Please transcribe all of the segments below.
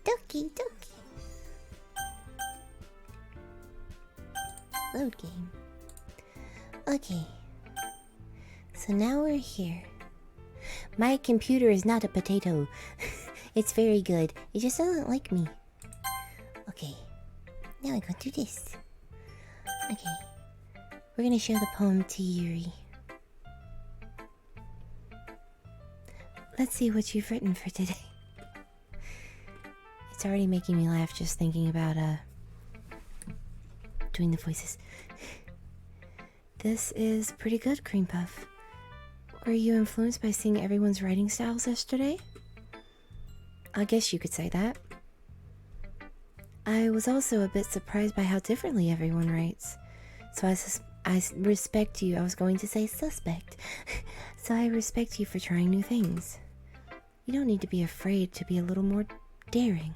Doki, Doki. Load game. Okay. So now we're here. My computer is not a potato. It's very good. It just doesn't like me. Okay. Now I'm gonna do this. Okay. We're gonna show the poem to Yuri. Let's see what you've written for today. It's already making me laugh just thinking about doing the voices. This is pretty good, Cream Puff. Were you influenced by seeing everyone's writing styles yesterday? I guess you could say that. I was also a bit surprised by how differently everyone writes. So I respect you. I was going to say suspect. So I respect you for trying new things. You don't need to be afraid to be a little more daring.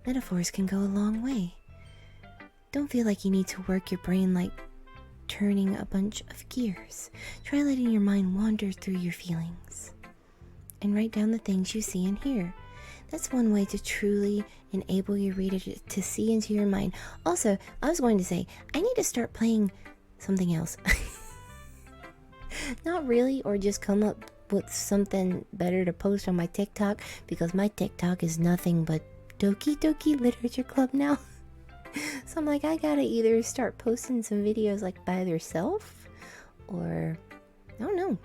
Metaphors can go a long way. Don't feel like you need to work your brain like turning a bunch of gears. Try letting your mind wander through your feelings. And write down the things you see and hear. That's one way to truly enable your reader to see into your mind. Also, I was going to say, I need to start playing something else. Not really, or just come up with something better to post on my TikTok, because my TikTok is nothing but Doki Literature Club now. So I'm like, I gotta either start posting some videos like by themselves, or I don't know.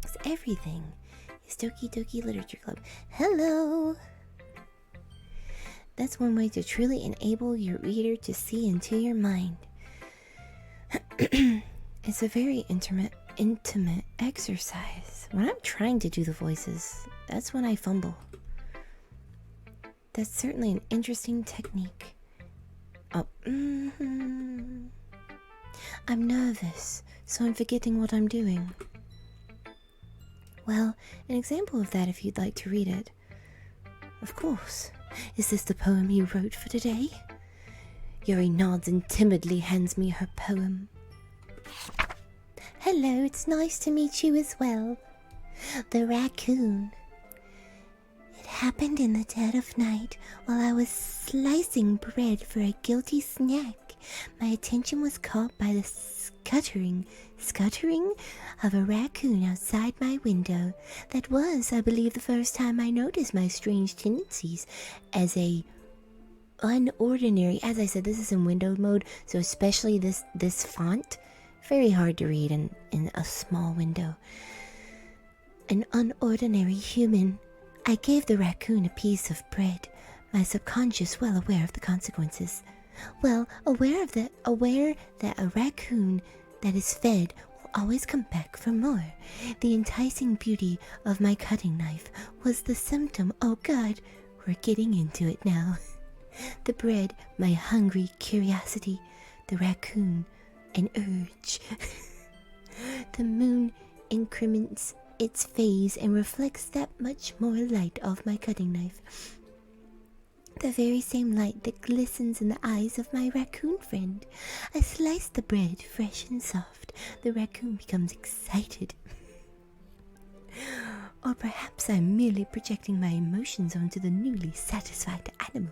It's everything. It's Doki Literature Club. Hello! That's one way to truly enable your reader to see into your mind. It's a very intimate exercise. When I'm trying to do the voices, that's when I fumble. That's certainly an interesting technique. Oh, I'm nervous, so I'm forgetting what I'm doing. Well, an example of that if you'd like to read it. Of course. Is this the poem you wrote for today? Yuri nods and timidly hands me her poem. Hello, it's nice to meet you as well. The raccoon. It happened in the dead of night while I was slicing bread for a guilty snack. My attention was caught by the scuttering of a raccoon outside my window. That was, I believe, the first time I noticed my strange tendencies as a unordinary. As I said, this is in window mode, so especially this font, very hard to read in a small window. An unordinary human. I gave the raccoon a piece of bread, my subconscious well aware of the consequences. Well, aware that a raccoon that is fed will always come back for more. The enticing beauty of my cutting knife was the symptom. Oh God, we're getting into it now. The bread, my hungry curiosity. The raccoon, an urge. The moon increments its phase and reflects that much more light off my cutting knife. The very same light that glistens in the eyes of my raccoon friend. I slice the bread fresh and soft. The raccoon becomes excited. Or perhaps I'm merely projecting my emotions onto the newly satisfied animal.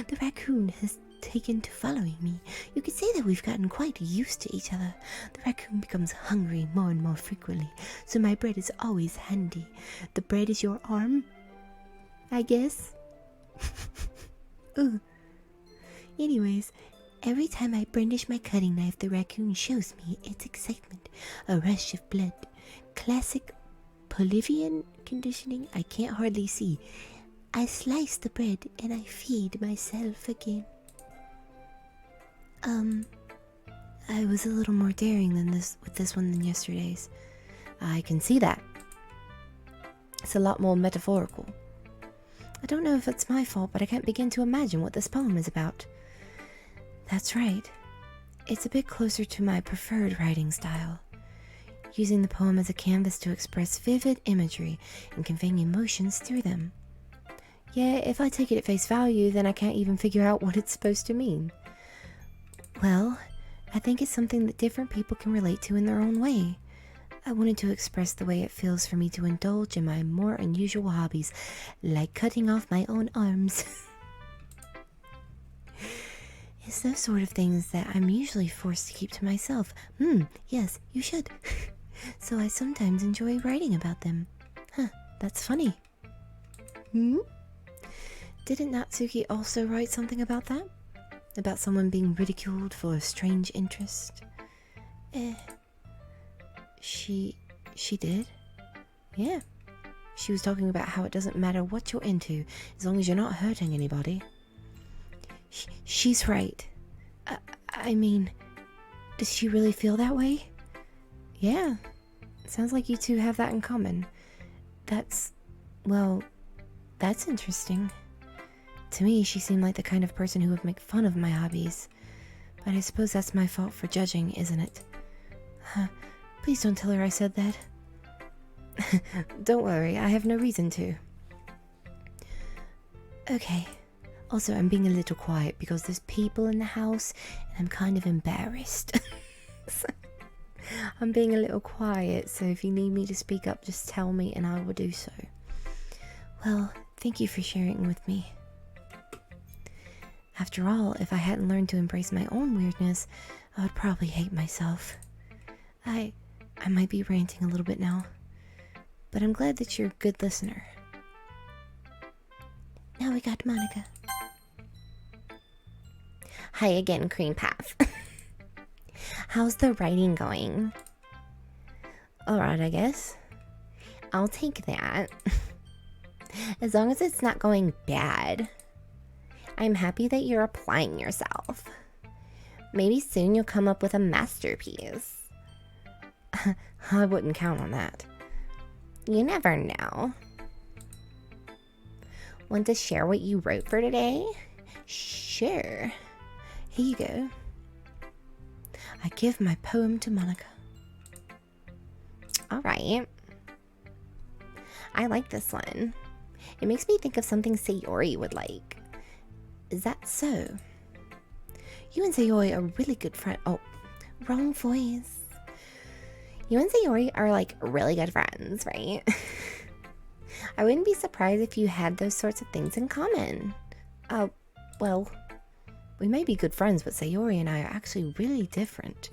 The raccoon has taken to following me. You could say that we've gotten quite used to each other. The raccoon becomes hungry more and more frequently, so my bread is always handy. The bread is your arm, I guess. Ugh. Anyways, every time I brandish my cutting knife, the raccoon shows me its excitement. A rush of blood. Classic Bolivian conditioning. I can't hardly see. I slice the bread and I feed myself again. I was a little more daring with this one than yesterday's. I can see that. It's a lot more metaphorical. I don't know if it's my fault, but I can't begin to imagine what this poem is about. That's right. It's a bit closer to my preferred writing style, using the poem as a canvas to express vivid imagery and conveying emotions through them. Yeah, if I take it at face value, then I can't even figure out what it's supposed to mean. Well, I think it's something that different people can relate to in their own way. I wanted to express the way it feels for me to indulge in my more unusual hobbies, like cutting off my own arms. It's those sort of things that I'm usually forced to keep to myself. Yes, you should. So I sometimes enjoy writing about them. Huh, that's funny. Didn't Natsuki also write something about that? About someone being ridiculed for a strange interest? She did? Yeah. She was talking about how it doesn't matter what you're into, as long as you're not hurting anybody. She's right. I mean, does she really feel that way? Yeah. Sounds like you two have that in common. That's interesting. To me, she seemed like the kind of person who would make fun of my hobbies. But I suppose that's my fault for judging, isn't it? Please don't tell her I said that. Don't worry, I have no reason to. Okay. Also, I'm being a little quiet because there's people in the house and I'm kind of embarrassed. So, I'm being a little quiet, so if you need me to speak up, just tell me and I will do so. Well, thank you for sharing with me. After all, if I hadn't learned to embrace my own weirdness, I would probably hate myself. I might be ranting a little bit now, but I'm glad that you're a good listener. Now we got Monica. Hi again, Cream Path. How's the writing going? Alright, I guess. I'll take that. As long as it's not going bad. I'm happy that you're applying yourself. Maybe soon you'll come up with a masterpiece. I wouldn't count on that. You never know. Want to share what you wrote for today? Sure. Here you go. I give my poem to Monica. Alright. I like this one. It makes me think of something Sayori would like. Is that so? You and Sayori are really good friends. Oh, wrong voice. You and Sayori are like really good friends, right? I wouldn't be surprised if you had those sorts of things in common. Well, we may be good friends, but Sayori and I are actually really different.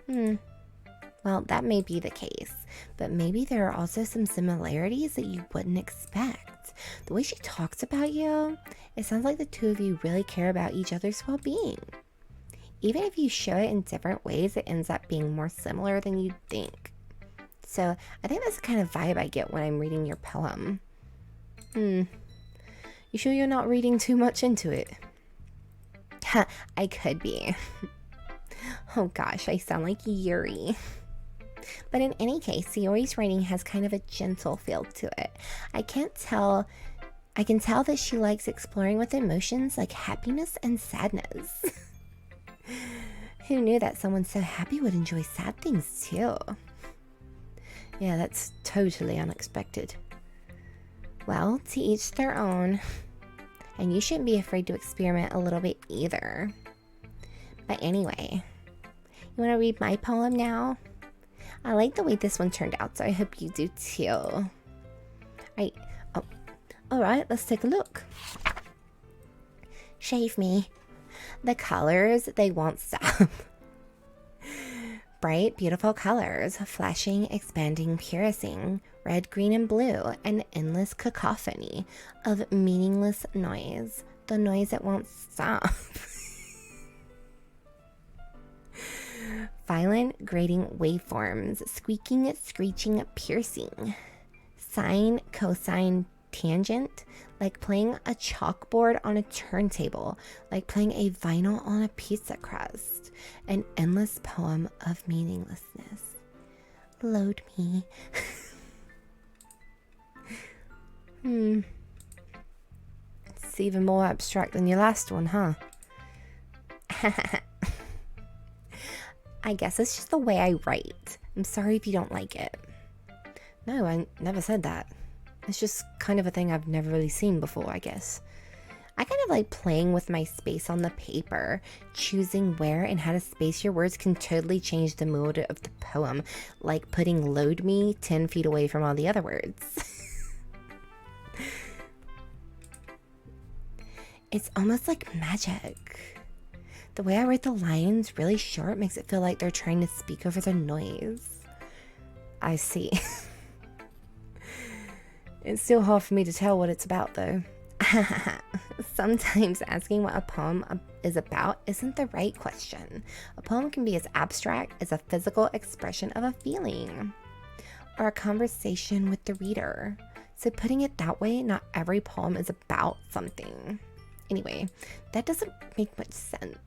Well, that may be the case, but maybe there are also some similarities that you wouldn't expect. The way she talks about you, it sounds like the two of you really care about each other's well-being. Even if you show it in different ways, it ends up being more similar than you'd think. So I think that's the kind of vibe I get when I'm reading your poem. You sure you're not reading too much into it? I could be. Oh gosh, I sound like Yuri. But in any case, Sayori's writing has kind of a gentle feel to it. I can tell that she likes exploring with emotions like happiness and sadness. Who knew that someone so happy would enjoy sad things too? Yeah, that's totally unexpected. Well, to each their own. And you shouldn't be afraid to experiment a little bit either. But anyway, you want to read my poem now? I like the way this one turned out, so I hope you do too. Alright, let's take a look. Shave me. The colors, they won't stop. Bright, beautiful colors, flashing, expanding, piercing, red, green, and blue, an endless cacophony of meaningless noise. The noise that won't stop. Violent, grating waveforms, squeaking, screeching, piercing. Sine, cosine, tangent, like playing a chalkboard on a turntable, like playing a vinyl on a pizza crust. An endless poem of meaninglessness. Load me. It's even more abstract than your last one, huh? I guess it's just the way I write. I'm sorry if you don't like it. No, I never said that. It's just kind of a thing I've never really seen before, I guess. I kind of like playing with my space on the paper. Choosing where and how to space your words can totally change the mood of the poem, like putting load me 10 feet away from all the other words. It's almost like magic. The way I write the lines really short makes it feel like they're trying to speak over the noise. I see. It's still hard for me to tell what it's about, though. Sometimes asking what a poem is about isn't the right question. A poem can be as abstract as a physical expression of a feeling or a conversation with the reader. So putting it that way, not every poem is about something. Anyway, that doesn't make much sense.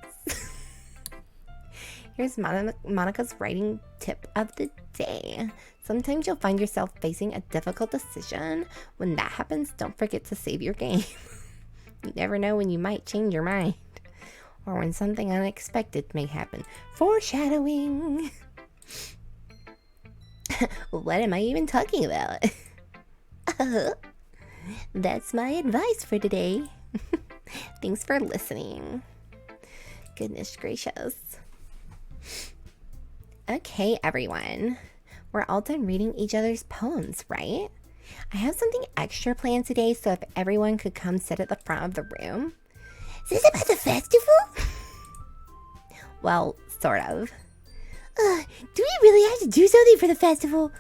Here's Monica's writing tip of the day. Sometimes you'll find yourself facing a difficult decision. When that happens, don't forget to save your game. You never know when you might change your mind, or when something unexpected may happen. Foreshadowing. What am I even talking about? That's my advice for today. Thanks for listening. Goodness gracious. Okay, everyone. We're all done reading each other's poems, right? I have something extra planned today, so if everyone could come sit at the front of the room. Is this about the festival? Well, sort of. Do we really have to do something for the festival?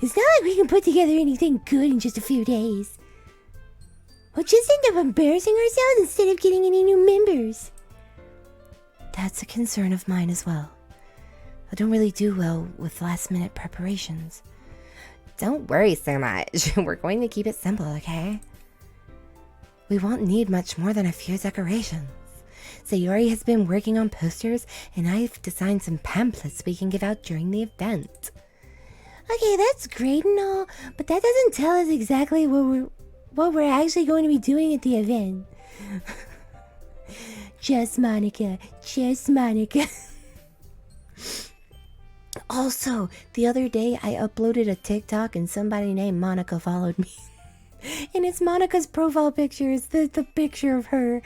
It's not like we can put together anything good in just a few days. We'll just end up embarrassing ourselves instead of getting any new members. That's a concern of mine as well. I don't really do well with last-minute preparations. Don't worry so much. We're going to keep it simple, okay? We won't need much more than a few decorations. Sayori has been working on posters, and I've designed some pamphlets we can give out during the event. Okay, that's great and all, but that doesn't tell us exactly what we're actually going to be doing at the event. Just Monica. Just Monica. Also, the other day I uploaded a TikTok and somebody named Monica followed me. And it's Monica's profile picture. It's the picture of her.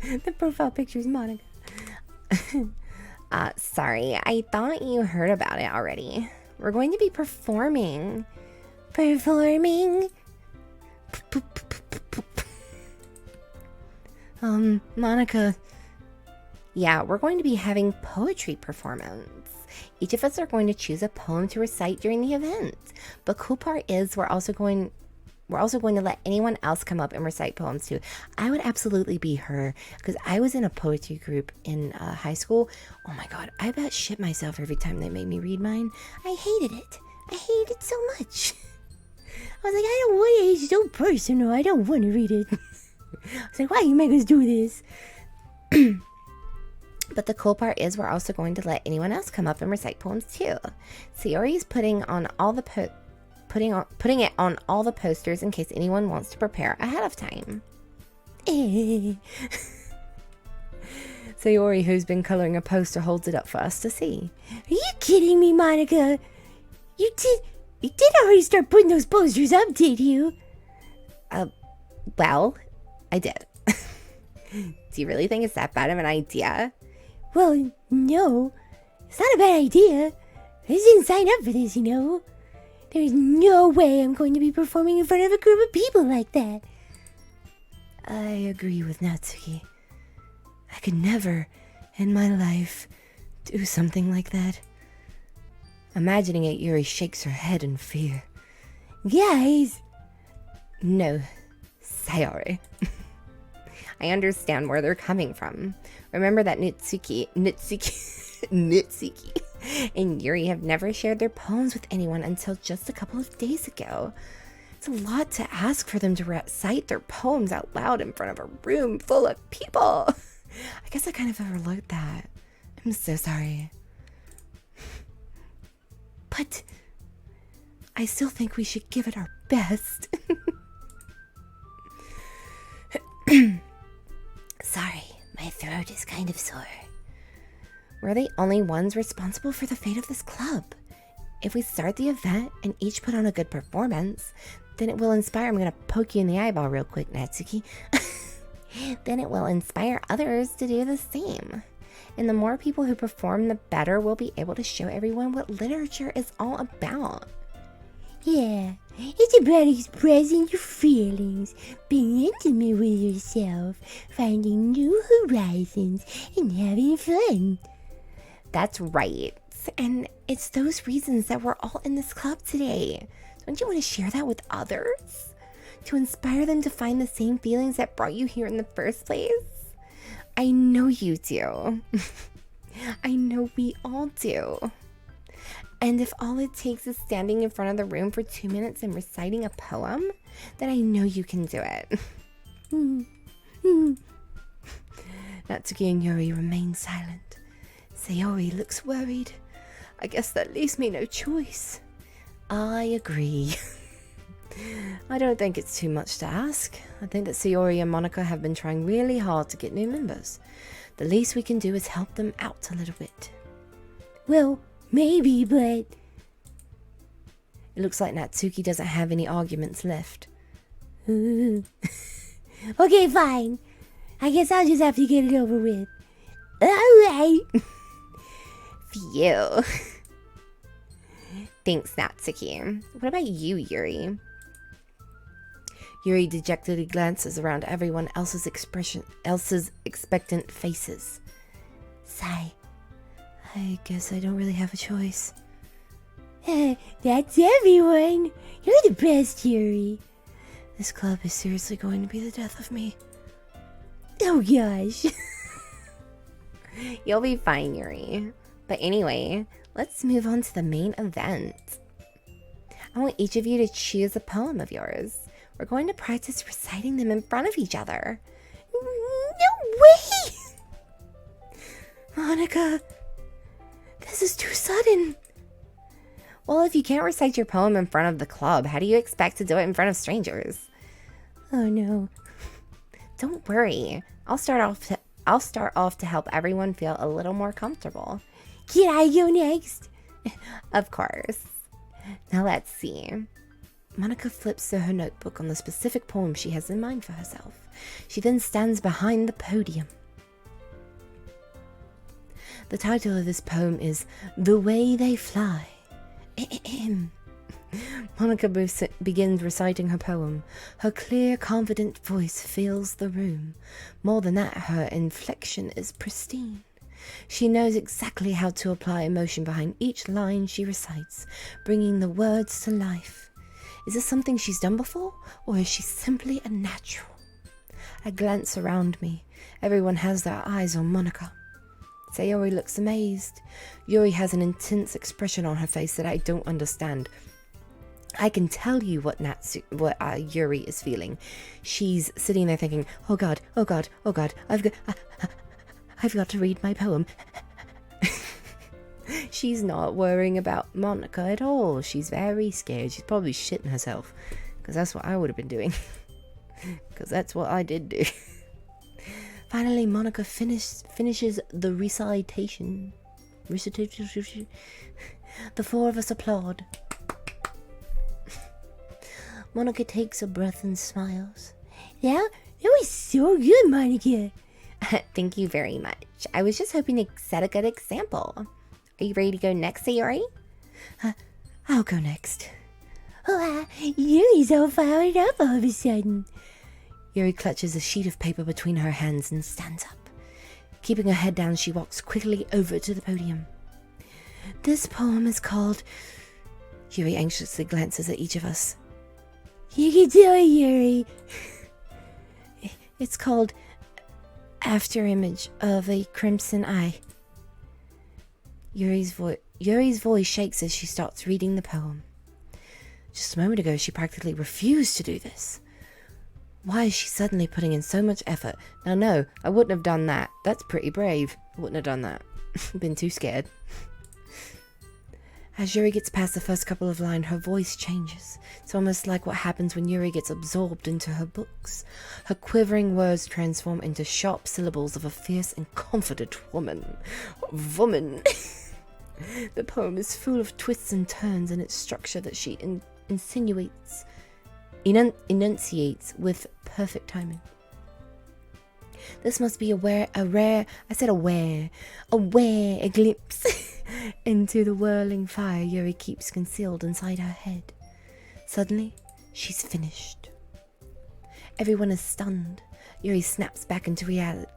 The profile picture is Monica. Sorry, I thought you heard about it already. We're going to be performing. Performing? Monica. Yeah, we're going to be having poetry performance. Each of us are going to choose a poem to recite during the event. But cool part is we're also going to let anyone else come up and recite poems too. I would absolutely be her, because I was in a poetry group in high school. Oh my god, I about shit myself every time they made me read mine. I hated it. I hated it so much. I was like, I don't want it. It's so personal. I don't want to read it. I was like, why you make us do this? But the cool part is we're also going to let anyone else come up and recite poems too. Sayori's putting it on all the posters in case anyone wants to prepare ahead of time. Sayori, who's been coloring a poster, holds it up for us to see. Are you kidding me, Monica? You did already start putting those posters up, did you? Well, I did. Do you really think it's that bad of an idea? Well, no. It's not a bad idea. I just didn't sign up for this, you know. There's no way I'm going to be performing in front of a group of people like that. I agree with Natsuki. I could never, in my life, do something like that. Imagining it, Yuri shakes her head in fear. Guys! No, Sayori. I understand where they're coming from. Remember that Nitsuki and Yuri have never shared their poems with anyone until just a couple of days ago. It's a lot to ask for them to recite their poems out loud in front of a room full of people. I guess I kind of overlooked that. I'm so sorry. But I still think we should give it our best. Sorry, my throat is kind of sore. We're the only ones responsible for the fate of this club. If we start the event and each put on a good performance, Then it will inspire. I'm going to poke you in the eyeball real quick, Natsuki. Then it will inspire others to do the same. And the more people who perform, the better we'll be able to show everyone what literature is all about. Yeah, it's about expressing your feelings, being intimate with yourself, finding new horizons, and having fun. That's right. And it's those reasons that we're all in this club today. Don't you want to share that with others? To inspire them to find the same feelings that brought you here in the first place? I know you do. I know we all do. And if all it takes is standing in front of the room for 2 minutes and reciting a poem, then I know you can do it. Natsuki and Yuri remain silent. Sayori looks worried. I guess that leaves me no choice. I agree. I don't think it's too much to ask. I think that Sayori and Monica have been trying really hard to get new members. The least we can do is help them out a little bit. Well, maybe, but... It looks like Natsuki doesn't have any arguments left. Okay, fine. I guess I'll just have to get it over with. Alright. Phew. Thanks, Natsuki. What about you, Yuri? Yuri dejectedly glances around everyone else's expectant faces. Sigh. I guess I don't really have a choice. That's everyone. You're the best, Yuri. This club is seriously going to be the death of me. Oh gosh. You'll be fine, Yuri. But anyway, let's move on to the main event. I want each of you to choose a poem of yours. We're going to practice reciting them in front of each other. No way! Monica, this is too sudden. Well, if you can't recite your poem in front of the club, how do you expect to do it in front of strangers? Oh no. Don't worry. I'll start off to help everyone feel a little more comfortable. Can I go next? Of course. Now let's see. Monica flips through her notebook on the specific poem she has in mind for herself. She then stands behind the podium. The title of this poem is The Way They Fly. Monica begins reciting her poem. Her clear, confident voice fills the room. More than that, her inflection is pristine. She knows exactly how to apply emotion behind each line she recites, bringing the words to life. Is this something she's done before, or is she simply a natural? I glance around me. Everyone has their eyes on Monica. Sayori looks amazed. Yuri has an intense expression on her face that I don't understand. I can tell you what Yuri is feeling. She's sitting there thinking, oh God, oh God, oh God, I've got to read my poem. She's not worrying about Monica at all. She's very scared. She's probably shitting herself. Because that's what I would have been doing. Because that's what I did do. Finally, Monica finishes the recitation. The four of us applaud. Monica takes a breath and smiles. That was so good, Monica. Thank you very much. I was just hoping to set a good example. Are you ready to go next, Sayori? I'll go next. Oh, Yuri's all fired up all of a sudden. Yuri clutches a sheet of paper between her hands and stands up. Keeping her head down, she walks quickly over to the podium. This poem is called... Yuri anxiously glances at each of us. You can do it, Yuri. It's called After Image of a Crimson Eye. Yuri's voice shakes as she starts reading the poem. Just a moment ago, she practically refused to do this. Why is she suddenly putting in so much effort? Now, no, I wouldn't have done that. That's pretty brave. I wouldn't have done that. Been too scared. As Yuri gets past the first couple of lines, her voice changes. It's almost like what happens when Yuri gets absorbed into her books. Her quivering words transform into sharp syllables of a fierce and confident woman. Woman. The poem is full of twists and turns in its structure that she insinuates enunciates with perfect timing. This must be a rare glimpse into the whirling fire Yuri keeps concealed inside her head. Suddenly, she's finished. Everyone is stunned. Yuri snaps back into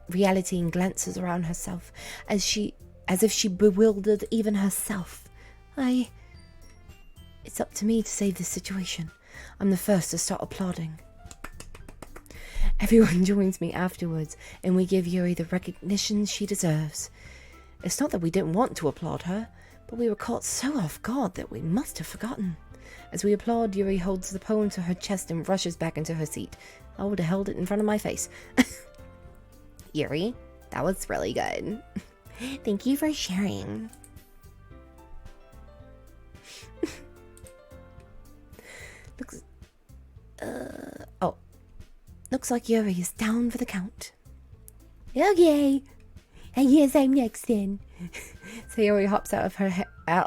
reality and glances around herself as if she bewildered even herself. It's up to me to save this situation. I'm the first to start applauding. Everyone joins me afterwards, and we give Yuri the recognition she deserves. It's not that we didn't want to applaud her, but we were caught so off guard that we must have forgotten. As we applaud, Yuri holds the poem to her chest and rushes back into her seat. I would have held it in front of my face. Yuri, that was really good. Thank you for sharing. Looks like Yuri is down for the count. Okay, I guess I'm next then. Sayori hops out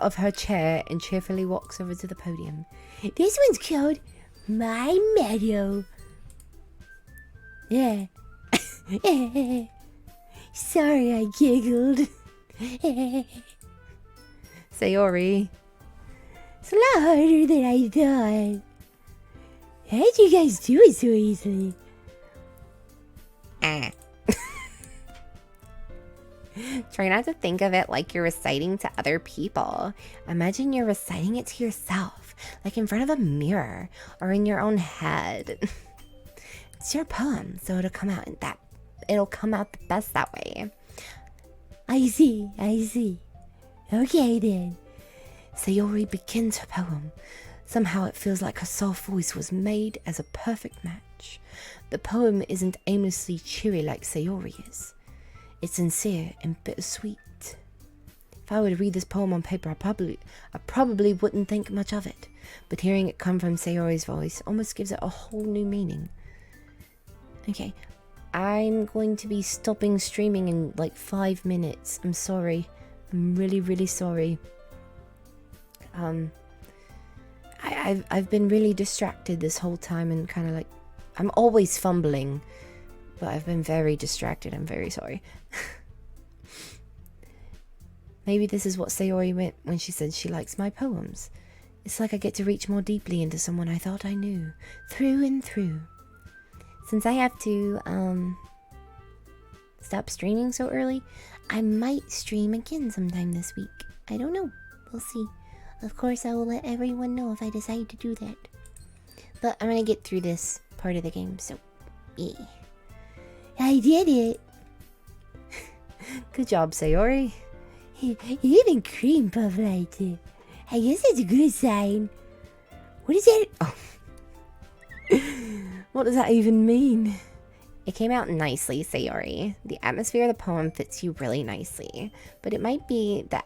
of her chair and cheerfully walks over to the podium. This one's called My Meadow. Yeah. Sorry I giggled. Sayori. It's a lot harder than I thought. How'd you guys do it so easily? Try not to think of it like you're reciting to other people. Imagine you're reciting it to yourself, like in front of a mirror or in your own head. It's your poem, so it'll come out the best that way. I see. Okay then. Sayori begins her poem. Somehow it feels like her soft voice was made as a perfect match. The poem isn't aimlessly cheery like Sayori is. It's sincere and bittersweet. If I were to read this poem on paper, I probably wouldn't think much of it. But hearing it come from Sayori's voice almost gives it a whole new meaning. Okay, I'm going to be stopping streaming in like 5 minutes. I'm sorry. I'm really, really sorry. I've been really distracted this whole time and kind of like, I'm always fumbling, but I've been very distracted. I'm very sorry. Maybe this is what Sayori meant when she said she likes my poems. It's like I get to reach more deeply into someone I thought I knew, through and through. Since I have to stop streaming so early, I might stream again sometime this week. I don't know. We'll see. Of course, I will let everyone know if I decide to do that. But I'm gonna get through this part of the game, so yeah. I did it. Good job, Sayori. Even Cream Puff liked it. I guess that's a good sign. What is that? Oh. What does that even mean? It came out nicely, Sayori. The atmosphere of the poem fits you really nicely. But it might be that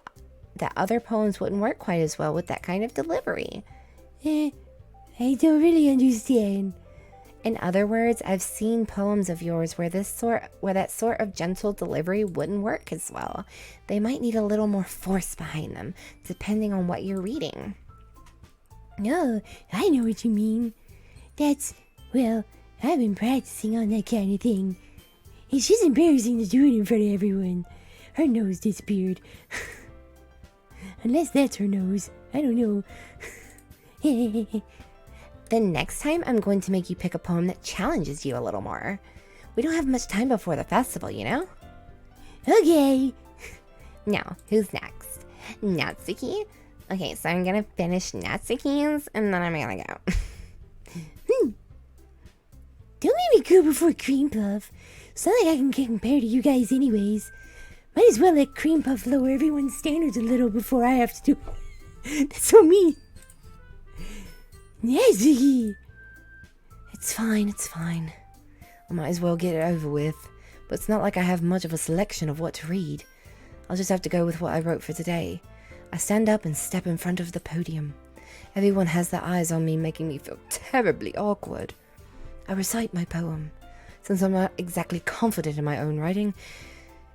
other poems wouldn't work quite as well with that kind of delivery. I don't really understand. In other words, I've seen poems of yours where that sort of gentle delivery wouldn't work as well. They might need a little more force behind them, depending on what you're reading. No, I know what you mean. Well, I've been practicing on that kind of thing. It's just embarrassing to do it in front of everyone. Her nose disappeared. Unless that's her nose. I don't know. Then next time, I'm going to make you pick a poem that challenges you a little more. We don't have much time before the festival, you know? Okay. Now, who's next? Natsuki? Okay, so I'm gonna finish Natsuki's, and then I'm gonna go. Don't make me go before Cream Puff. It's not like I can compare to you guys anyways. Might as well let Cream Puff lower everyone's standards a little before I have to do it. That's so mean. Natsuki! It's fine. I might as well get it over with. But it's not like I have much of a selection of what to read. I'll just have to go with what I wrote for today. I stand up and step in front of the podium. Everyone has their eyes on me, making me feel terribly awkward. I recite my poem. Since I'm not exactly confident in my own writing,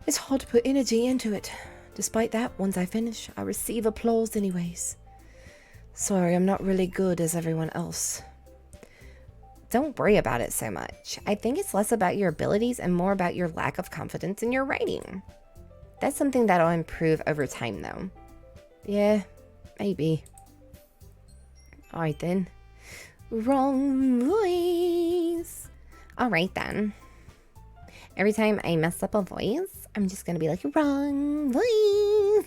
it's hard to put energy into it. Despite that, once I finish, I receive applause anyways. Sorry, I'm not really good as everyone else. don't worry about it so much. I think it's less about your abilities and more about your lack of confidence in your writing. That's something that'll improve over time, though. Yeah, maybe. Alright then. Wrong voice. Alright then. Every time I mess up a voice, I'm just gonna be like, wrong voice.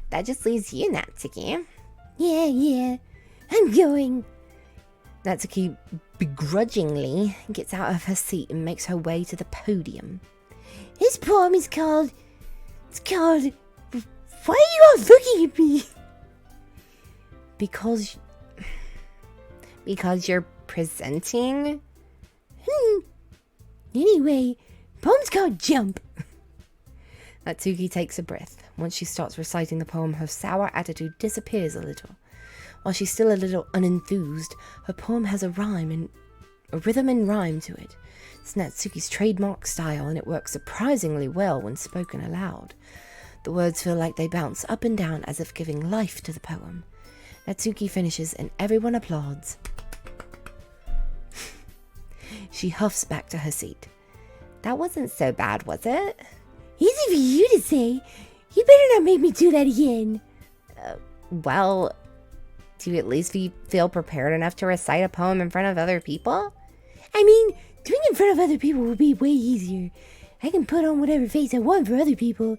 That just leaves you, Natsuki. Yeah, I'm going. Natsuki begrudgingly gets out of her seat and makes her way to the podium. This poem is called... It's called... Why are you all looking at me? Because you're presenting? Anyway, poem's called Jump. Natsuki takes a breath. Once she starts reciting the poem, her sour attitude disappears a little. While she's still a little unenthused, her poem has a rhythm and rhyme to it. It's Natsuki's trademark style, and it works surprisingly well when spoken aloud. The words feel like they bounce up and down as if giving life to the poem. Natsuki finishes and everyone applauds. She huffs back to her seat. That wasn't so bad, was it? Easy for you to say. You better not make me do that again. Well, do you at least feel prepared enough to recite a poem in front of other people? I mean, doing it in front of other people would be way easier. I can put on whatever face I want for other people.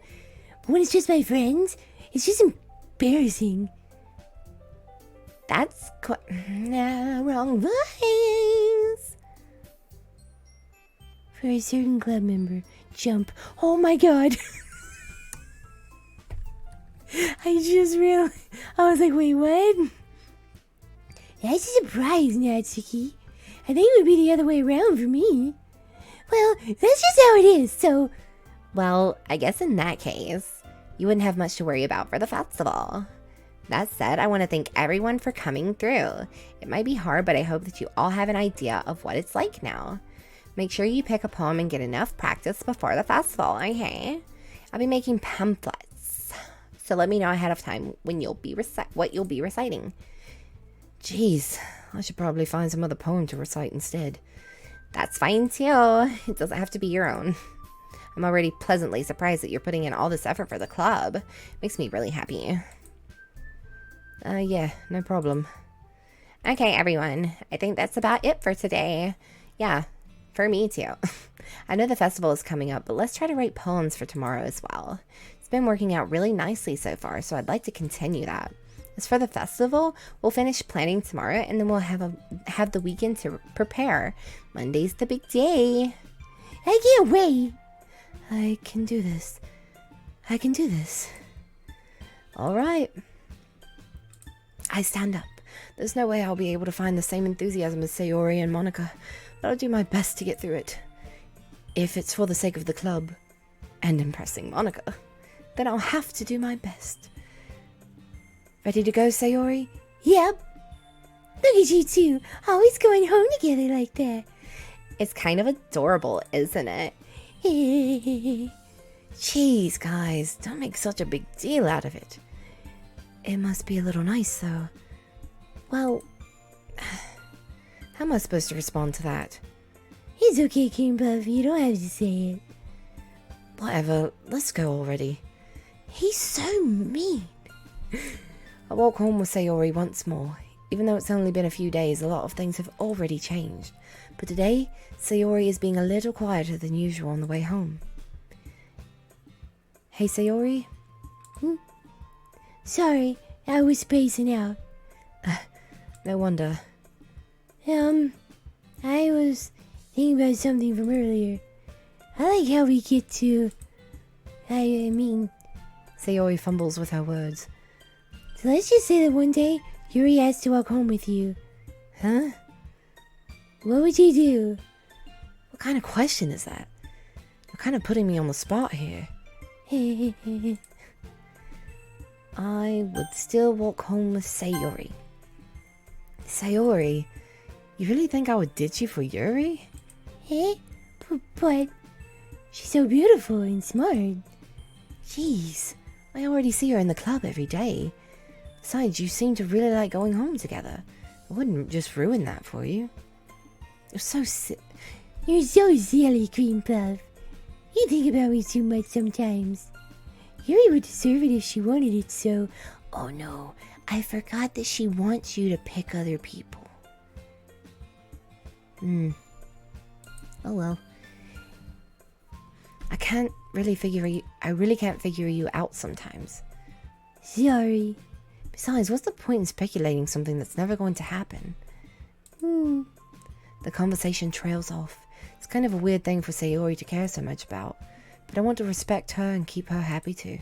But when it's just my friends, it's just embarrassing. That's wrong voice. For a certain club member, Jump. Oh my god. I was like, wait, what? That's a surprise, Natsuki. I think it would be the other way around for me. Well, that's just how it is, so... Well, I guess in that case, you wouldn't have much to worry about for the festival. That said, I want to thank everyone for coming through. It might be hard, but I hope that you all have an idea of what it's like now. Make sure you pick a poem and get enough practice before the festival, okay? I'll be making pamphlets, so let me know ahead of time when what you'll be reciting. Jeez, I should probably find some other poem to recite instead. That's fine too. It doesn't have to be your own. I'm already pleasantly surprised that you're putting in all this effort for the club. Makes me really happy. Yeah, no problem. Okay, everyone. I think that's about it for today. Yeah, for me too. I know the festival is coming up, but let's try to write poems for tomorrow as well. It's been working out really nicely so far, so I'd like to continue that. As for the festival, we'll finish planning tomorrow, and then we'll have the weekend to prepare. Monday's the big day. I can't wait. I can do this. I can do this. All right. I stand up. There's no way I'll be able to find the same enthusiasm as Sayori and Monica, but I'll do my best to get through it. If it's for the sake of the club and impressing Monica, then I'll have to do my best. Ready to go, Sayori? Yep. Look at you two, always going home together like that. It's kind of adorable, isn't it? Jeez, guys, don't make such a big deal out of it. It must be a little nice, though. Well, how am I supposed to respond to that? It's okay, King Puff, you don't have to say it. Whatever, let's go already. He's so mean. I walk home with Sayori once more. Even though it's only been a few days, a lot of things have already changed. But today, Sayori is being a little quieter than usual on the way home. Hey, Sayori? Sorry, I was spacing out. No wonder. I was thinking about something from earlier. I like how we get to... I mean... Sayori fumbles with her words. So let's just say that one day, Yuri has to walk home with you. Huh? What would you do? What kind of question is that? You're kind of putting me on the spot here. I would still walk home with Sayori. Sayori? You really think I would ditch you for Yuri? But she's so beautiful and smart. Jeez, I already see her in the club every day. Besides, you seem to really like going home together. I wouldn't just ruin that for you. You're so You're so silly, Cream Puff. You think about me too much sometimes. Yuri would deserve it if she wanted it, so... Oh no, I forgot that she wants you to pick other people. Oh well. I really can't figure you out sometimes. Sorry. Besides, what's the point in speculating something that's never going to happen? The conversation trails off. It's kind of a weird thing for Sayori to care so much about, but I want to respect her and keep her happy too.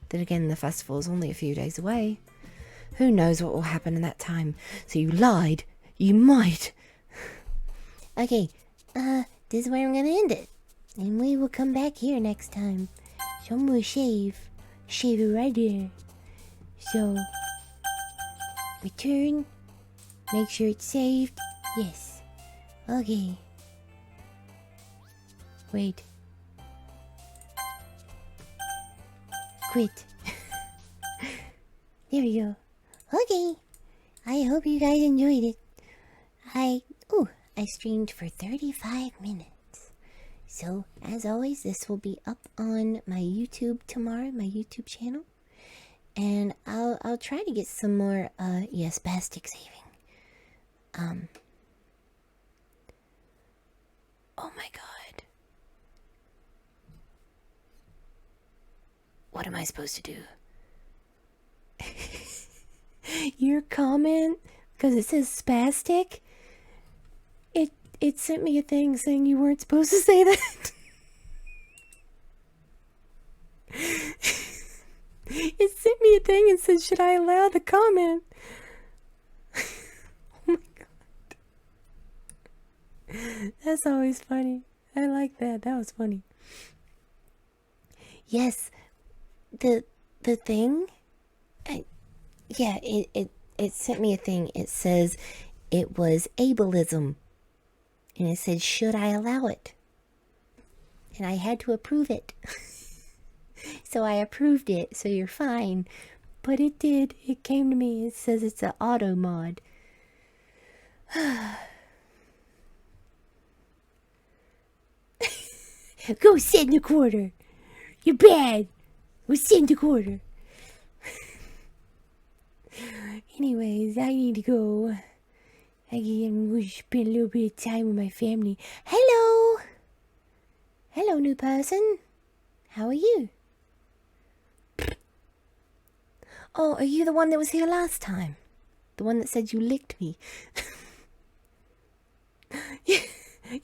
Then again, the festival is only a few days away. Who knows what will happen in that time? So you lied. You might. Okay, this is where I'm gonna end it. And we will come back here next time. So I'm gonna shave it right there. So, return. Make sure it's saved. Yes. Okay. Wait. Quit. There we go. Okay. I hope you guys enjoyed it. I streamed for 35 minutes. So, as always, this will be up on my YouTube tomorrow, my YouTube channel. And I'll try to get some more, spastic saving. Oh my god. What am I supposed to do? Your comment, because it says spastic, it sent me a thing saying you weren't supposed to say that. It sent me a thing and said, should I allow the comment? Oh my god. That's always funny. I like that. That was funny. Yes, the thing, it sent me a thing. It says it was ableism. And it said, should I allow it? And I had to approve it. So I approved it, so you're fine. But it did. It came to me. It says it's an auto mod. Go sit in the corner. You're bad. Go sit in the corner. Anyways, I need to go. I can spend a little bit of time with my family. Hello! Hello, new person. How are you? Oh, are you the one that was here last time? The one that said you licked me? Yeah,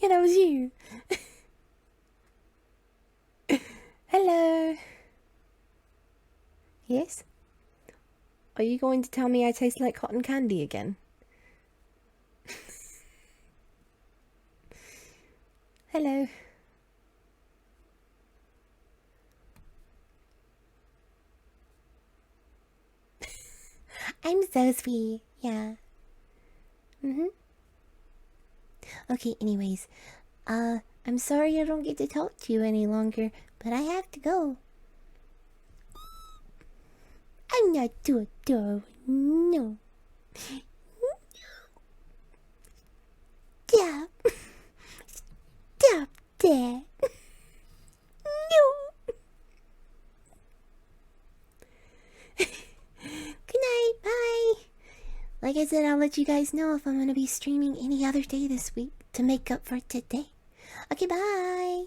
that was you. Hello. Yes? Are you going to tell me I taste like cotton candy again? Hello. I'm so sweet. Yeah. Okay, anyways. I'm sorry I don't get to talk to you any longer, but I have to go. I'm not too adorable. No. Stop. Stop that. No. Good night. Bye. Like I said, I'll let you guys know if I'm going to be streaming any other day this week to make up for today. Okay, bye.